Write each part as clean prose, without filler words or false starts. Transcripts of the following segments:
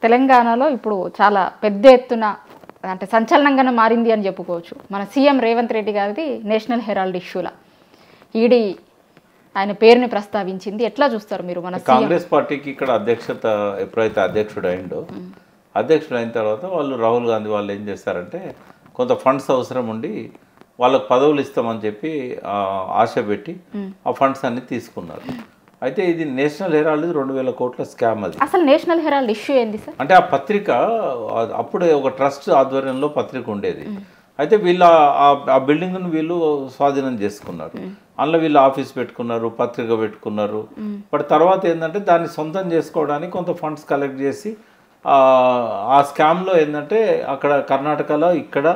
తెలంగాణలో ఇప్పుడు చాలా పెద్ద ఎత్తున అంటే సంచలనంగానే మారింది అని చెప్పుకోవచ్చు. మన సీఎం రేవంత్ రెడ్డి గారిది నేషనల్ హెరాల్డ్ ఇష్యూల ఈడీ ఆయన పేరుని ప్రస్తావించింది. ఎట్లా చూస్తారు మీరు? మన కాంగ్రెస్ పార్టీకి ఇక్కడ అధ్యక్షత ఎప్పుడైతే అధ్యక్షుడు అయిందో, అధ్యక్షుడు అయిన తర్వాత వాళ్ళు రాహుల్ గాంధీ వాళ్ళు ఏం చేస్తారంటే కొంత ఫండ్స్ అవసరం ఉండి వాళ్ళకు పదవులు ఇస్తామని చెప్పి ఆశ పెట్టి ఆ ఫండ్స్ అన్ని తీసుకున్నారు. అయితే ఇది నేషనల్ హెరాల్డ్ 2000 కోట్ల స్కామ్. అది అసలు నేషనల్ హెరాల్డ్ ఇష్యూ ఏంది సార్? అంటే ఆ పత్రిక అప్పుడే ఒక ట్రస్ట్ ఆధ్వర్యంలో పత్రిక ఉండేది. అయితే వీళ్ళు ఆ బిల్డింగ్ను వీళ్ళు స్వాధీనం చేసుకున్నారు. అందులో వీళ్ళు ఆఫీస్ పెట్టుకున్నారు, పత్రిక పెట్టుకున్నారు. బట్ తర్వాత ఏంటంటే దాన్ని సొంతం చేసుకోవడానికి కొంత ఫండ్స్ కలెక్ట్ చేసి ఆ స్కామ్లో ఏంటంటే అక్కడ కర్ణాటకలో ఇక్కడ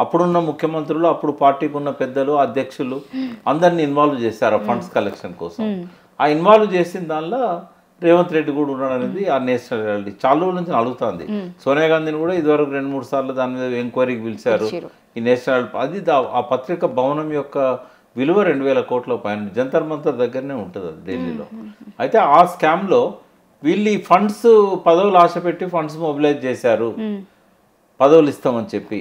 అప్పుడున్న ముఖ్యమంత్రులు, అప్పుడు పార్టీకి ఉన్న పెద్దలు, అధ్యక్షులు అందరినీ ఇన్వాల్వ్ చేశారు ఆ ఫండ్స్ కలెక్షన్ కోసం. ఆ ఇన్వాల్వ్ చేసిన దానిలో రేవంత్ రెడ్డి కూడా ఉన్నాడు అనేది ఆ నేషనల్ హెరాల్డ్ చాలా రోజుల నుంచి అడుగుతుంది. సోనియా గాంధీని కూడా ఇదివరకు 2-3 సార్లు దాని మీద ఎంక్వైరీకి పిలిచారు. ఈ నేషనల్ అది ఆ పత్రిక భవనం యొక్క విలువ 2000 కోట్ల పైన, జంతర్ మంతర్ దగ్గరనే ఉంటుంది అది ఢిల్లీలో. అయితే ఆ స్కామ్లో వీళ్ళు ఈ ఫండ్స్ పదవులు ఆశ పెట్టి ఫండ్స్ మొబిలైజ్ చేశారు, పదవులు ఇస్తామని చెప్పి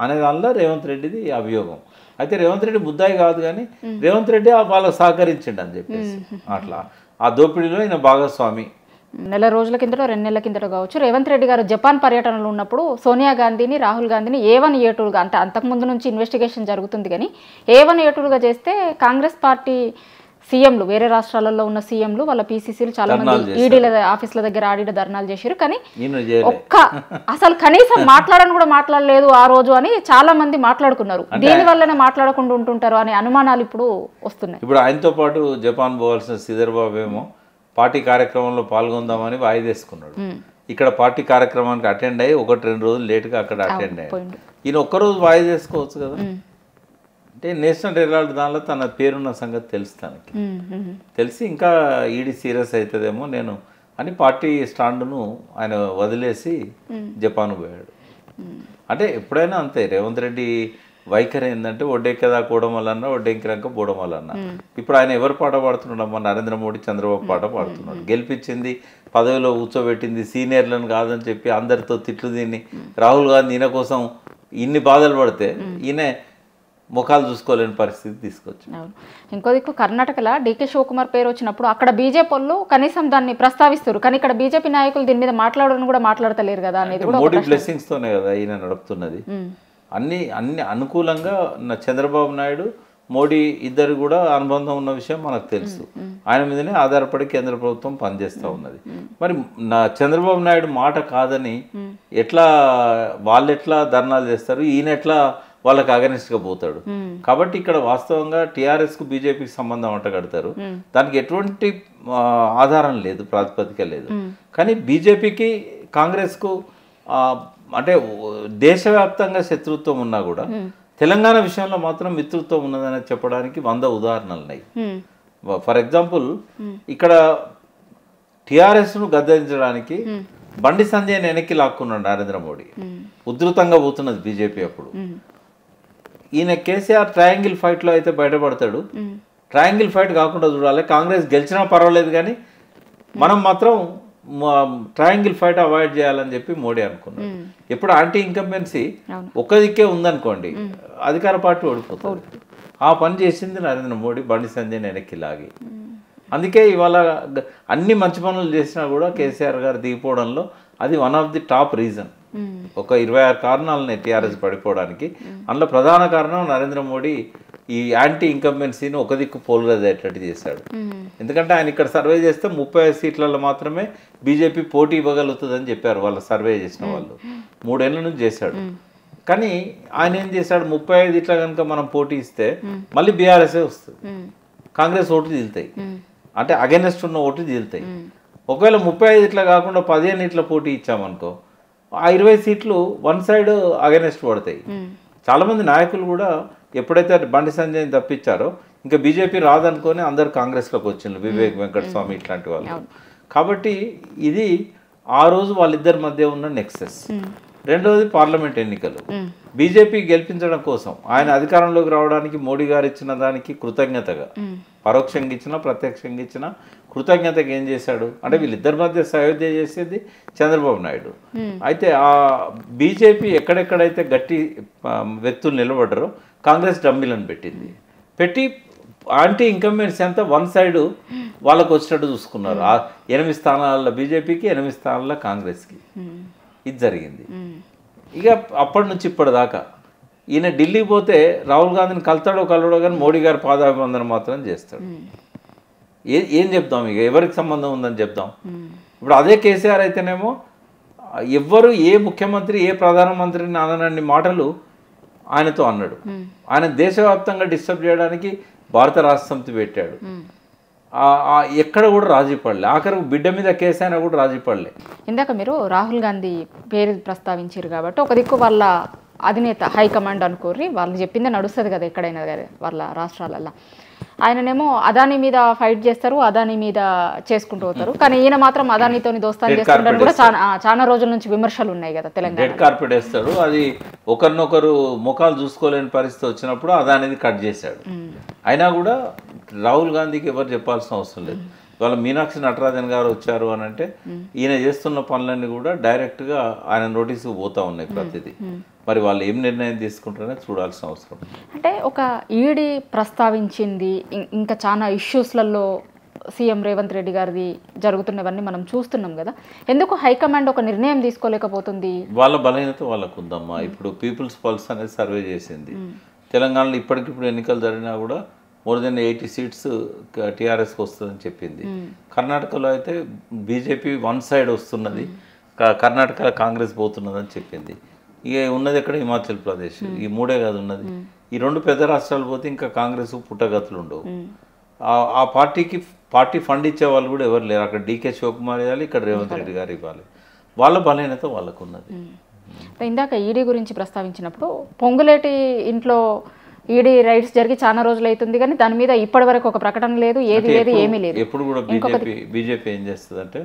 అనే దానిలో రేవంత్ రెడ్డిది అభియోగం. అయితే రేవంత్ రెడ్డి ముద్దాయి కాదు, కానీ రేవంత్ రెడ్డి వాళ్ళకు సహకరించండి అని చెప్పేసి అట్లా ఆ దోపిడీలో ఈయన భాగస్వామి. నెల రోజుల కిందట 2 నెలల కిందట కావచ్చు, రేవంత్ రెడ్డి గారు జపాన్ పర్యటనలో ఉన్నప్పుడు సోనియా గాంధీని, రాహుల్ గాంధీని A1 A2గా అంటే అంతకుముందు నుంచి ఇన్వెస్టిగేషన్ జరుగుతుంది, కానీ A1 A2గా చేస్తే కాంగ్రెస్ పార్టీ సీఎంలు, వేరే రాష్ట్రాలలో ఉన్న సీఎంలు వాళ్ళ పీసీసీలు చాలా మంది ఈడీల ఆఫీసుల దగ్గర ఆడిడ ధర్నాలు చేశారు. కానీ అసలు కనీసం మాట్లాడని కూడా మాట్లాడలేదు ఆ రోజు అని చాలా మంది మాట్లాడుకున్నారు. దీని వల్లనే మాట్లాడకుండా ఉంటుంటారు అనే అనుమానాలు ఇప్పుడు వస్తున్నాయి. ఇప్పుడు ఆయనతో పాటు జపాన్ పోవాల్సిన శ్రీధర్ బాబు ఏమో పార్టీ కార్యక్రమంలో పాల్గొందామని వాయిదేసుకున్నాడు. ఇక్కడ పార్టీ కార్యక్రమానికి అటెండ్ అయ్యి 1-2 రోజులు లేట్గా అక్కడ అటెండ్ అయ్యాడు. ఈయన ఒక్కరోజు వాయిదేసుకోవచ్చు కదా. అంటే నేషనల్ హెరాల్డ్ దానిలో తన పేరున్న సంగతి తెలుసు, తనకి తెలిసి ఇంకా ఈడీ సీరియస్ అవుతుందేమో నేను అని పార్టీ స్టాండ్ను ఆయన వదిలేసి జపాన్ పోయాడు. అంటే ఎప్పుడైనా అంతే రేవంత్ రెడ్డి వైఖరి ఏంటంటే ఒడ్డెక్కదా కూడం వల్లన్నా, ఒడ్డెక్కినాక పోవడం వల్లన్నా. ఇప్పుడు ఆయన ఎవరు పాట పాడుతున్నాడు? మన నరేంద్ర మోడీ, చంద్రబాబు పాట పాడుతున్నాడు. గెలిపించింది, పదవిలో కూర్చోబెట్టింది, సీనియర్లను కాదని చెప్పి అందరితో తిట్లు తిని రాహుల్ గాంధీ ఈయన కోసం ఇన్ని బాధలు పడితే ఈయన ముఖాలు చూసుకోలేని పరిస్థితి తీసుకొచ్చి. ఇంకో దిక్కు కర్ణాటకలో డీకే శివకుమార్ పేరు వచ్చినప్పుడు అక్కడ బీజేపీ వాళ్ళు కనీసం దాన్ని ప్రస్తావిస్తారు, కానీ ఇక్కడ బీజేపీ నాయకులు దీని మీద మాట్లాడని కూడా మాట్లాడతలేరు కదా అనేది. మోడీ బ్లెస్సింగ్స్ తోనే కదా ఈయన నడుపుతున్నది. అన్ని అనుకూలంగా చంద్రబాబు నాయుడు, మోడీ ఇద్దరు కూడా అనుబంధం ఉన్న విషయం మనకు తెలుసు. ఆయన మీదనే ఆధారపడి కేంద్ర ప్రభుత్వం పనిచేస్తూ ఉన్నది. మరి చంద్రబాబు నాయుడు మాట కాదని వాళ్ళు ఎట్లా ధర్నాలు చేస్తారు, ఈయన ఎట్లా వాళ్ళకి అగనిస్ట్గా పోతాడు? కాబట్టి ఇక్కడ వాస్తవంగా టీఆర్ఎస్కు బీజేపీకి సంబంధం అంటగడతారు. దానికి ఎటువంటి ఆధారం లేదు, ప్రాతిపదిక లేదు. కానీ బీజేపీకి కాంగ్రెస్కు అంటే దేశవ్యాప్తంగా శత్రుత్వం ఉన్నా కూడా తెలంగాణ విషయంలో మాత్రం మిత్రుత్వం ఉన్నదని చెప్పడానికి 100 ఉదాహరణలు ఉన్నాయి. ఫర్ ఎగ్జాంపుల్ ఇక్కడ టీఆర్ఎస్ను గద్దెదించడానికి బండి సంజయ్ని వెనక్కి లాక్కున్నాడు నరేంద్ర మోడీ. ఉధృతంగా పోతున్నది బీజేపీ. అప్పుడు ఈయన కేసీఆర్ ట్రయాంగిల్ ఫైట్లో అయితే బయటపడతాడు. ట్రయాంగిల్ ఫైట్ కాకుండా చూడాలి, కాంగ్రెస్ గెలిచినా పర్వాలేదు కానీ మనం మాత్రం ట్రయాంగిల్ ఫైట్ అవాయిడ్ చేయాలని చెప్పి మోడీ అనుకున్నాడు. ఎప్పుడు యాంటీ ఇన్కంబెన్సీ ఒక్క దిక్కే ఉందనుకోండి, అధికార పార్టీ ఓడిపోతుంది. ఆ పని చేసింది నరేంద్ర మోడీ బండి సంజయ్ని వెనక్కి లాగి. అందుకే ఇవాళ అన్ని మంచి పనులు చేసినా కూడా కేసీఆర్ గారు దిగిపోవడంలో అది one of the top reason. ఒక 26 కారణాలని టీఆర్ఎస్ పడిపోవడానికి. అందులో ప్రధాన కారణం నరేంద్ర మోడీ ఈ యాంటీ ఇన్కంబెన్సీని ఒక దిక్కు పోలరైజ్ అయ్యేటట్టు చేశాడు. ఎందుకంటే ఆయన ఇక్కడ సర్వే చేస్తే 35 సీట్లలో మాత్రమే బీజేపీ పోటీ ఇవ్వగలుగుతుందని చెప్పారు వాళ్ళ సర్వే చేసిన వాళ్ళు. 3 ఏళ్ళ నుంచి చేశాడు. కానీ ఆయన ఏం చేశాడు, 35 ఇట్లా కనుక మనం పోటీ ఇస్తే మళ్ళీ బీఆర్ఎస్ఏ వస్తుంది, కాంగ్రెస్ ఓట్లు తీలుతాయి, అంటే అగెనెస్ట్ ఉన్న ఓట్లు తీలుతాయి. ఒకవేళ 35 ఇట్లా కాకుండా 15 ఇట్లా పోటీ ఇచ్చామనుకో, ఆ 20 సీట్లు వన్ సైడ్ అగెనెస్ట్ పడతాయి. చాలామంది నాయకులు కూడా ఎప్పుడైతే బండి సంజయ్ని తప్పించారో ఇంకా బీజేపీ రాదనుకొని అందరు కాంగ్రెస్లోకి వచ్చిండ్రు, వివేక్ వెంకటస్వామి ఇట్లాంటి వాళ్ళు. కాబట్టి ఇది ఆ రోజు వాళ్ళిద్దరి మధ్య ఉన్న నెక్సెస్. రెండవది పార్లమెంట్ ఎన్నికలు. బీజేపీ గెలిపించడం కోసం ఆయన అధికారంలోకి రావడానికి మోడీ గారు ఇచ్చిన దానికి కృతజ్ఞతగా, పరోక్షంగా ఇచ్చినా ప్రత్యక్షంగా ఇచ్చినా కృతజ్ఞతగా ఏం చేశాడు అంటే వీళ్ళిద్దరి మధ్య సయోధ్య చేసేది చంద్రబాబు నాయుడు. అయితే ఆ బీజేపీ ఎక్కడెక్కడైతే గట్టి వ్యక్తులు నిలబడ్డారో కాంగ్రెస్ డమ్మీలను పెట్టి యాంటీ ఇన్కంబెన్సీ అంతా వన్ సైడ్ వాళ్ళకు వచ్చేటట్టు చూసుకున్నారు. 8 స్థానాల బీజేపీకి, 8 స్థానాల కాంగ్రెస్కి. ఇది జరిగింది. ఇక అప్పటి నుంచి ఇప్పటిదాకా ఈయన ఢిల్లీకి పోతే రాహుల్ గాంధీని కలవడో కానీ మోడీ గారి పాదాభివందనం మాత్రం చేస్తాడు. ఏం చెప్తాం, ఇక ఎవరికి సంబంధం ఉందని చెప్తాం. ఇప్పుడు అదే కేసీఆర్ అయితేనేమో ఎవ్వరు ఏ ముఖ్యమంత్రి ఏ ప్రధానమంత్రిని అననన్ని మాటలు ఆయనతో అన్నాడు. ఆయన దేశవ్యాప్తంగా డిస్టర్బ్ చేయడానికి భారత రాష్ట్ర సమితి పెట్టాడు. ఎక్కడ కూడా రాజీ పడలే. ఆఖరికి బిడ్డ మీద కేసు అయినా కూడా రాజీ పడలే. ఇందాక మీరు రాహుల్ గాంధీ పేరు ప్రస్తావించారు కాబట్టి ఒక దిక్కు వాళ్ళ అధినేత హైకమాండ్ అనుకోర్రి వాళ్ళు చెప్పిందే నడుస్తుంది కదా ఎక్కడైనా వాళ్ళ రాష్ట్రాలల్లో. ఆయననేమో అదానీ మీద ఫైట్ చేస్తారు, అదానీ మీద చేసుకుంటూ పోతారు. కానీ ఈయన మాత్రం అదానీతో దోస్తాను చేస్తుంటారు కూడా చాలా రోజుల నుంచి విమర్శలు ఉన్నాయి కదా తెలంగాణ. రెడ్ కార్పెట్ వేస్తాడు. అది ఒకరినొకరు ముఖాలు చూసుకోలేని పరిస్థితి వచ్చినప్పుడు అదానిది కట్ చేశాడు. అయినా కూడా రాహుల్ గాంధీకి ఎవరు చెప్పాల్సిన అవసరం లేదు. ఇవాళ మీనాక్షి నటరాజన్ గారు వచ్చారు అని అంటే ఈయన చేస్తున్న పనులన్నీ కూడా డైరెక్ట్గా ఆయన నోటీసుకు పోతా ఉన్నాయి ప్రతిదీ. మరి వాళ్ళు ఏం నిర్ణయం తీసుకుంటారనే చూడాల్సిన అవసరం. అంటే ఒక ఈడీ ప్రస్తావించింది, ఇంకా చాలా ఇష్యూస్లలో సీఎం రేవంత్ రెడ్డి గారిది జరుగుతున్నవన్నీ మనం చూస్తున్నాం కదా. ఎందుకు హైకమాండ్ ఒక నిర్ణయం తీసుకోలేకపోతుంది? వాళ్ళ బలహీనత వాళ్ళకు ఉందమ్మా. ఇప్పుడు పీపుల్స్ పల్స్ అనేది సర్వే చేసింది. తెలంగాణలో ఇప్పటికిప్పుడు ఎన్నికలు జరిగినా కూడా మోర్ దెన్ 80 సీట్స్ టీఆర్ఎస్కి వస్తుందని చెప్పింది. కర్ణాటకలో అయితే బీజేపీ వన్ సైడ్ వస్తున్నది, కర్ణాటక కాంగ్రెస్ పోతున్నదని చెప్పింది. ఇక ఉన్నది ఎక్కడ హిమాచల్ ప్రదేశ్. ఈ మూడే కాదు ఉన్నది. ఈ 2 పెద్ద రాష్ట్రాలు పోతే ఇంకా కాంగ్రెస్ పుట్టగతులు ఉండవు. ఆ పార్టీ ఫండ్ ఇచ్చే వాళ్ళు కూడా ఎవరు లేరు. అక్కడ డీకే శివకుమార్ ఇవ్వాలి, ఇక్కడ రేవంత్ రెడ్డి గారు ఇవ్వాలి. వాళ్ళ బలహీనత వాళ్ళకు ఉన్నది. ఇందాక ఈడీ గురించి ప్రస్తావించినప్పుడు పొంగులేటి ఇంట్లో ఈడీ రైట్స్ జరిగి చాలా రోజులు అవుతుంది కానీ దాని మీద ఇప్పటి వరకు ఒక ప్రకటన లేదు, ఏది లేదు, ఏమీ లేదు. ఎప్పుడు కూడా బీజేపీ ఏం చేస్తుంది అంటే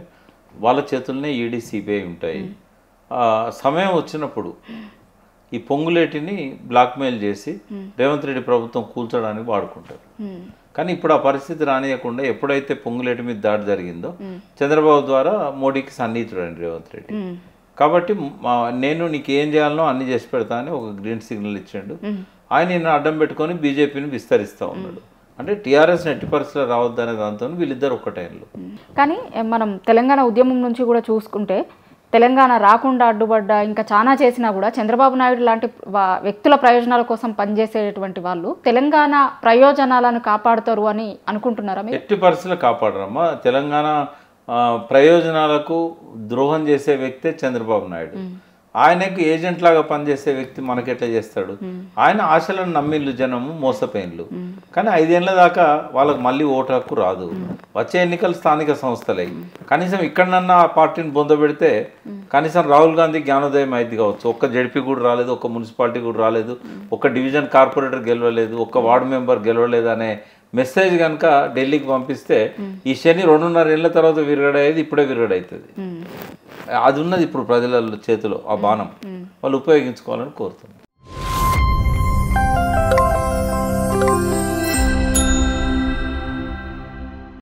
వాళ్ళ చేతుల్లోనే ఈడీ సిబిఐ ఉంటాయి. సమయం వచ్చినప్పుడు ఈ పొంగులేటిని బ్లాక్మెయిల్ చేసి రేవంత్ రెడ్డి ప్రభుత్వం కూల్చడానికి వాడుకుంటారు. కానీ ఇప్పుడు ఆ పరిస్థితి రానియకుండా ఎప్పుడైతే పొంగులేటి మీద దాడి జరిగిందో చంద్రబాబు ద్వారా మోడీకి సన్నిహితుడు అండి రేవంత్ రెడ్డి. కాబట్టి నేను నీకు ఏం చేయాలనో అన్ని చేసి పెడతా అని ఒక గ్రీన్ సిగ్నల్ ఇచ్చాడు. ఆయన నిన్ను అడ్డం పెట్టుకొని బీజేపీని విస్తరిస్తూ ఉన్నాడు. అంటే టీఆర్ఎస్ ఎట్టి పరిస్థితుల్లో రావద్దనే దాంతో వీళ్ళిద్దరు ఒక్క టైంలో. కానీ మనం తెలంగాణ ఉద్యమం నుంచి కూడా చూసుకుంటే తెలంగాణ రాకుండా అడ్డుపడ్డ ఇంకా చాలా చేసినా కూడా చంద్రబాబు నాయుడు లాంటి వ్యక్తుల ప్రయోజనాల కోసం పనిచేసేటువంటి వాళ్ళు తెలంగాణ ప్రయోజనాలను కాపాడుతారు అని అనుకుంటున్నారా? ఎట్టి పరిస్థితుల్లో కాపాడరమ్మా. తెలంగాణ ప్రయోజనాలకు ద్రోహం చేసే వ్యక్తే చంద్రబాబు నాయుడు. ఆయనకు ఏజెంట్ లాగా పనిచేసే వ్యక్తి మనకెట్లా చేస్తాడు? ఆయన ఆశలను నమ్మిళ్ళు జనము మోసపోయిన్లు. కానీ 5 ఏళ్ళ దాకా వాళ్ళకు మళ్ళీ ఓటు హక్కు రాదు. వచ్చే ఎన్నికలు స్థానిక సంస్థలే. కనీసం ఇక్కడనన్నా ఆ పార్టీని బొందబెడితే కనీసం రాహుల్ గాంధీ జ్ఞానోదయం అయింది కావచ్చు. ఒక్క జడ్పీ కూడా రాలేదు, ఒక్క మున్సిపాలిటీ కూడా రాలేదు, ఒక్క డివిజన్ కార్పొరేటర్ గెలవలేదు, ఒక్క వార్డు మెంబర్ గెలవలేదు అనే మెసేజ్ కనుక ఢిల్లీకి పంపిస్తే ఈ శని 2.5 ఏళ్ళ తర్వాత విరగడయ్యేది ఇప్పుడే విరగడవుతుంది. అది ఉన్నది ఇప్పుడు ప్రజల చేతిలో ఆ బాణం. వాళ్ళు ఉపయోగించుకోవాలని కోరుతుంది.